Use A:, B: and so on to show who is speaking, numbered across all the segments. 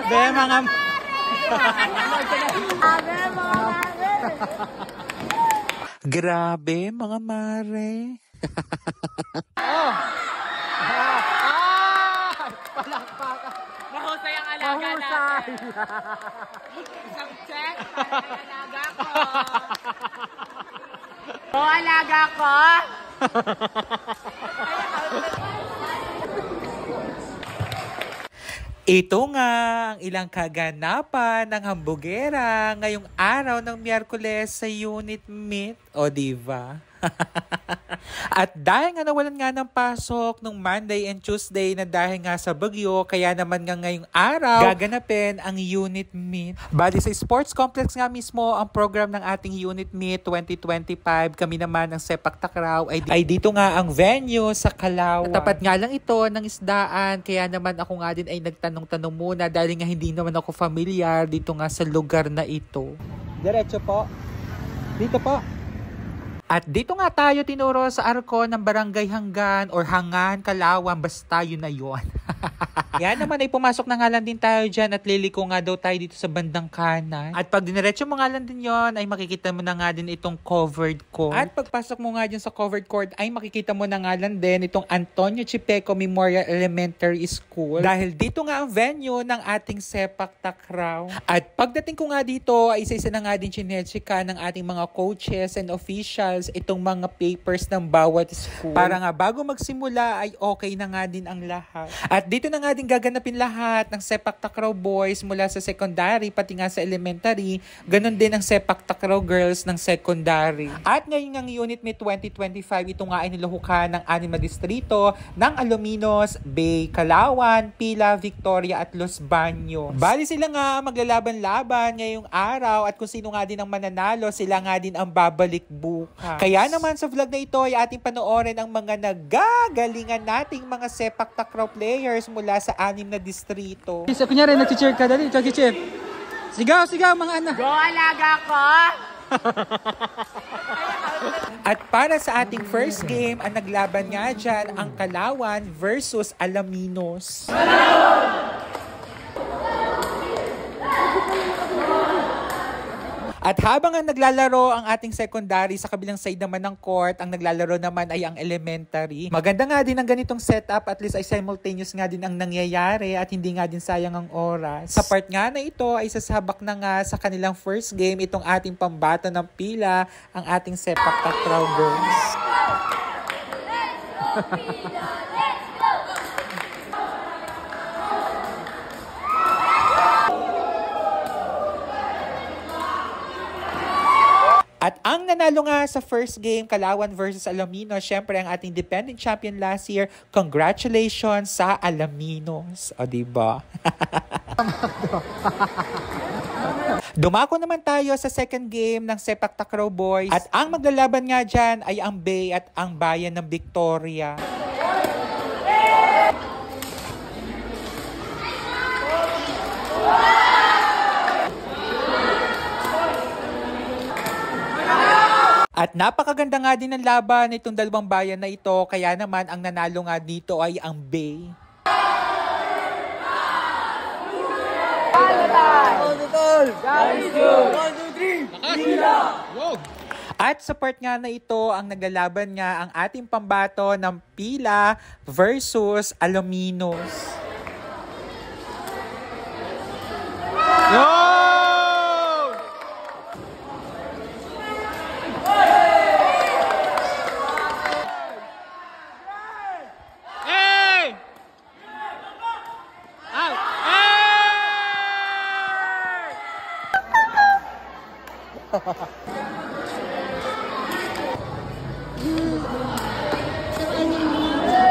A: Be, mga... Grabe, mga mare. Oh! Palakpakan.
B: Mahusay ang alaga natin. Isang check para kay alaga ko. Alaga ko.
A: Ito nga ang ilang kaganapan ng hambugera ngayong araw ng Miyerkules sa unit meet. O diba? At dahil nga nawalan nga ng pasok nung Monday and Tuesday na dahil nga sa bagyo, kaya naman nga ngayong araw gaganapin ang unit meet. Bali sa sports complex nga mismo ang program ng ating unit meet 2025. Kami naman ng Sepak Takraw ay dito nga ang venue sa Calauan. Tapat nga lang ito ng isdaan, kaya naman ako nga din ay nagtanong-tanong muna dahil nga hindi naman ako familiar dito nga sa lugar na ito. Diretso po. Dito po. At dito nga tayo tinuro sa arko ng Barangay Hanggan or Hangan, Calauan, basta yun na yun. Yan naman ay pumasok na nga lang din tayo dyan at liliko nga daw tayo dito sa bandang kanan. At pag diniretso mo nga lang din yon ay makikita mo na nga din itong covered court. At pagpasok mo nga dyan sa covered court ay makikita mo na nga lang din itong Antonio Chipeco Memorial Elementary School. Dahil dito nga ang venue ng ating Sepak Takraw. At pagdating ko nga dito ay isa-isa na nga din chinechika ng ating mga coaches and officials itong mga papers ng bawat school. Para nga bago magsimula ay okay na nga din ang lahat. At dito na nga din gaganapin lahat ng Sepak Takraw boys mula sa secondary pati nga sa elementary. Ganon din ang Sepak Takraw girls ng secondary. At ngayon ang Unit Meet 2025, ito nga ay niluhukan ng 6 na distrito ng Alaminos, Bay, Calauan, Pila, Victoria at Los Baños. Bali sila nga maglalaban-laban ngayong araw at kung sino nga din ang mananalo, sila nga din ang babalik bukas. Kaya naman sa vlog na ito ay ating panoorin ang mga nagagalingan nating mga Sepak Takraw players mula sa 6 na distrito.
C: Isa kunyari nag-cheer ka dali, nag-cheer. Sigaw, sigaw mga anak.
B: Go alaga ko.
A: At para sa ating first game, ang naglaban nga dyan ang Calauan versus Alaminos. At habang ang naglalaro ang ating secondary, sa kabilang side naman ng court, ang naglalaro naman ay ang elementary. Maganda nga din ang ganitong setup, at least ay simultaneous nga din ang nangyayari at hindi nga din sayang ang oras. Sa part nga na ito ay sasabak na nga sa kanilang first game itong ating pambato ng Pila, ang ating Sepak Takraw girls. At ang nanalo nga sa first game, Calauan versus Alaminos, syempre ang ating defending champion last year. Congratulations sa Alaminos. O diba? Dumako naman tayo sa second game ng Sepak Takraw boys. At ang maglalaban nga dyan ay ang Bay at ang Bayan ng Victoria. At napakaganda nga din ng laban itong dalawang bayan na ito, kaya naman ang nanalo nga dito ay ang Bay. At sa part nga na ito, ang naglalaban nga ang ating pambato ng Pila versus Alaminos.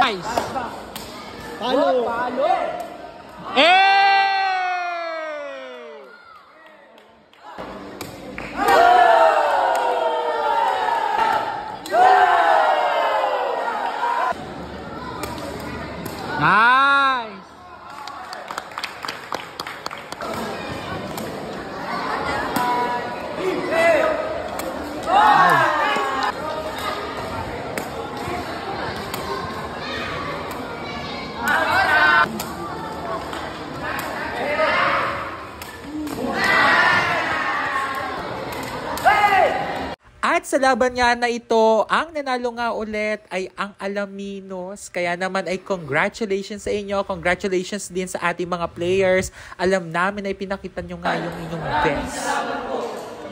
C: Nice. Palo. Palo. Nice.
A: sa laban nga na ito, ang nanalo nga ulit ay ang Alaminos. Kaya naman ay congratulations sa inyo. Congratulations din sa ating mga players. Alam namin ay pinakita nyo nga yung inyong best.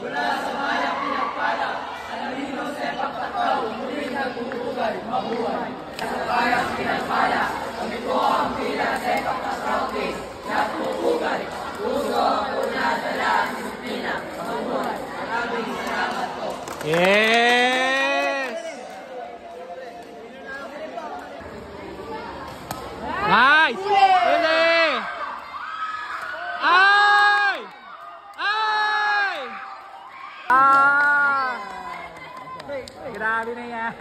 B: Mula sa mayang pinagpala, Alaminos sepak takraw, muling nagbubuhay, mabuhay. Sa mayang pinagpala, kami po ang pila sepak takraw case, nagbubuhay. Puso ang punadala ang disiplina, mabuhay. Maraming salamat po.
C: Yes! Nice! Uli! Ay! Ay! Ah! Grabe na yan.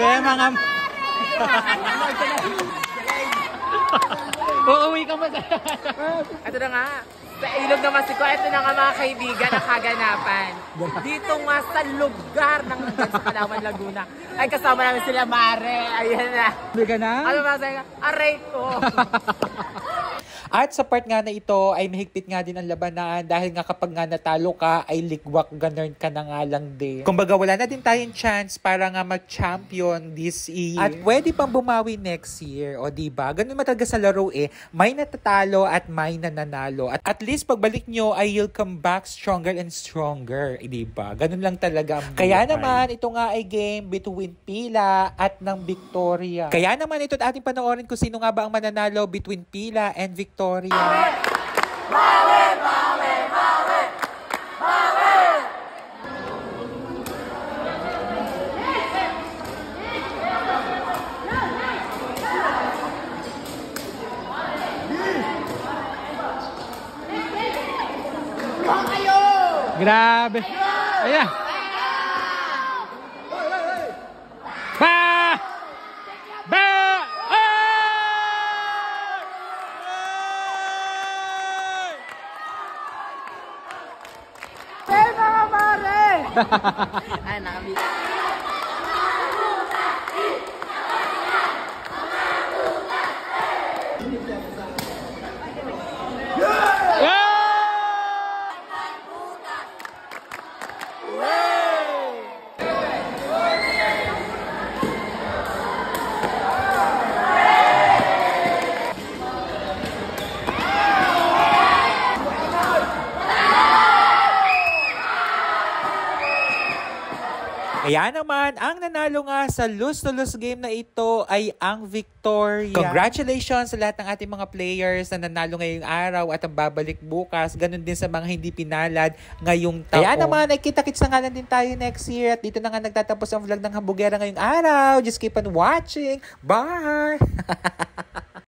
C: Dahil mga... Uuwi ka ba?
B: Ito na nga. Sa ilog na Masiko, ito na nga mga kaibigan ang kaganapan. Dito nga sa lugar ng sa Palawan, Laguna. Ay kasama namin sila Mare. Ayan na.
C: Hindi ka na?
B: Ano masasabi ka? Aray ko.
A: At sa part nga na ito ay mahigpit nga din ang labanan dahil nga kapag nga natalo ka ay ligwak ganun ka na nga lang din. Kumbaga wala na din tayong chance para nga mag-champion this year. At pwede pang bumawi next year. O diba? Ganun matalaga sa laro eh. May natatalo at may nananalo. At least pagbalik nyo ay you'll come back stronger and stronger. Eh, diba? Ganun lang talaga ang Kaya naman ito nga ay game between Pila at ng Victoria. Kaya naman ito ating panoorin kung sino nga ba ang mananalo between Pila and Victoria.
B: Bawi! Bawi! Bawi! Bawi!
C: Grabe. Ayan. Ba! Ba!
B: Hey, mga Mare! Ay, nakabit.
A: Kaya naman, ang nanalo nga sa lose-to-lose game na ito ay ang Victoria. Congratulations sa lahat ng ating mga players na nanalo ngayong araw at ang babalik bukas. Ganon din sa mga hindi pinalad ngayong taon. Kaya naman, ay kita-kits na nga lang din tayo next year. At dito na nga nagtatapos ang vlog ng Hambugera ngayong araw. Just keep on watching. Bye!